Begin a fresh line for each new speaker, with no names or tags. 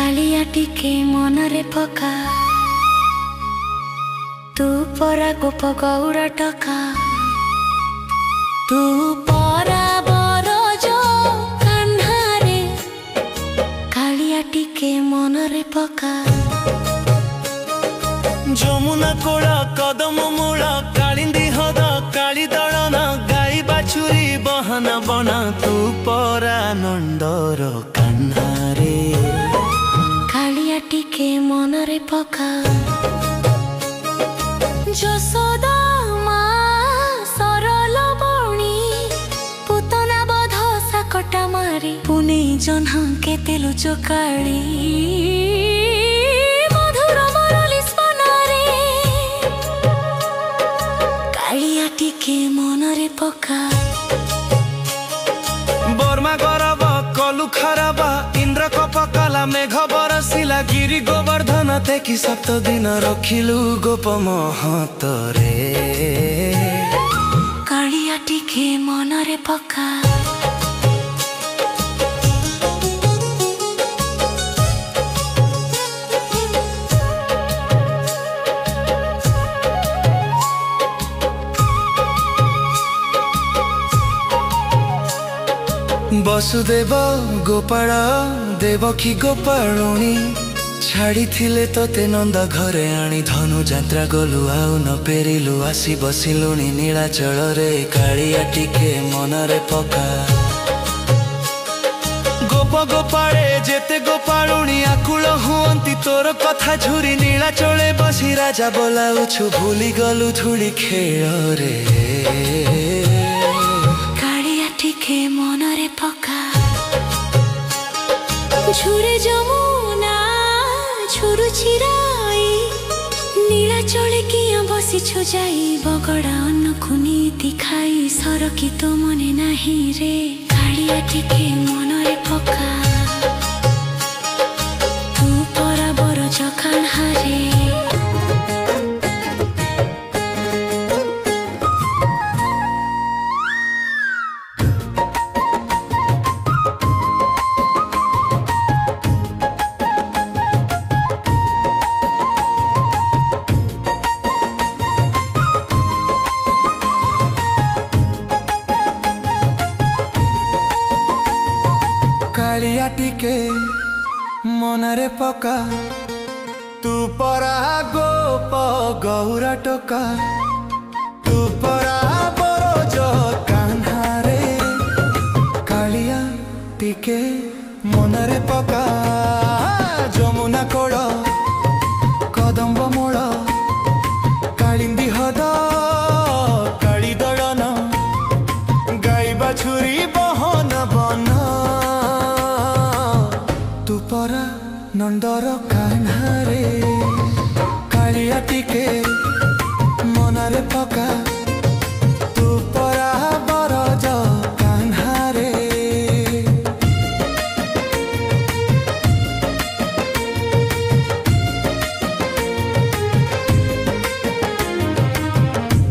कालिया टिके मनरे पका तू परा गोप गौरा टका तू परा बरज कान्हारे कालिया टिके मनरे पका
जमुना कोड़ा कदम मूला कालिंदी हद काली दलन गाई बाछुरी बहना बना तू परा नंदर कान्हारे
कालिया टिके मनरे पका यशोदा मा सरल बणी पुतना बध साकटा मारी पुने जन्ह केते लुचकाली मधुर मरली स्पनारे कालिया टिके मनरे पका
बर्मा गरब कलु खराब इंद्र कपकला मेघ बरसिला गिरी गोवर्धन देखि सप्त दिन रखिलु गोप महतरे
कालिया टिके मनरे पका
वसुदेव गोपाल देवकी गोपालुणी छाड़ी थिले तोते नंद घरे आनी धनु जात्रा गलु आउ न पेरिलु आसी बसिलुणी नीलाचल रे कालिया टिके मनरे पका गोप गोपाले जेते गोपालुणी आकुल हुअंती तोर कथा झुरी नीलाचले बसी राजा बोलाउछु भूली गलु धूली खेल रे
कालिया टिके मनरे पका झुरे जमुना झुरु चिराई नीलाचले किया बसी छुजाई बगड़ा अन्न खुनी खाई सरकी तो मने नाही रे कालिया टिके मनरे पका तू परा बरज कान्हारे
कालिया टिके मनरे पका तू परा गोप गौरा टका तू परा बरज कान्हारे कालिया टिके मनरे पका जमुना कोड़ कदम्ब मूल कालिंदी हद काली दलन गाई बाछुरी बहन बन तू परा नंदर कान्हारे कालिया टिके मनरे पका।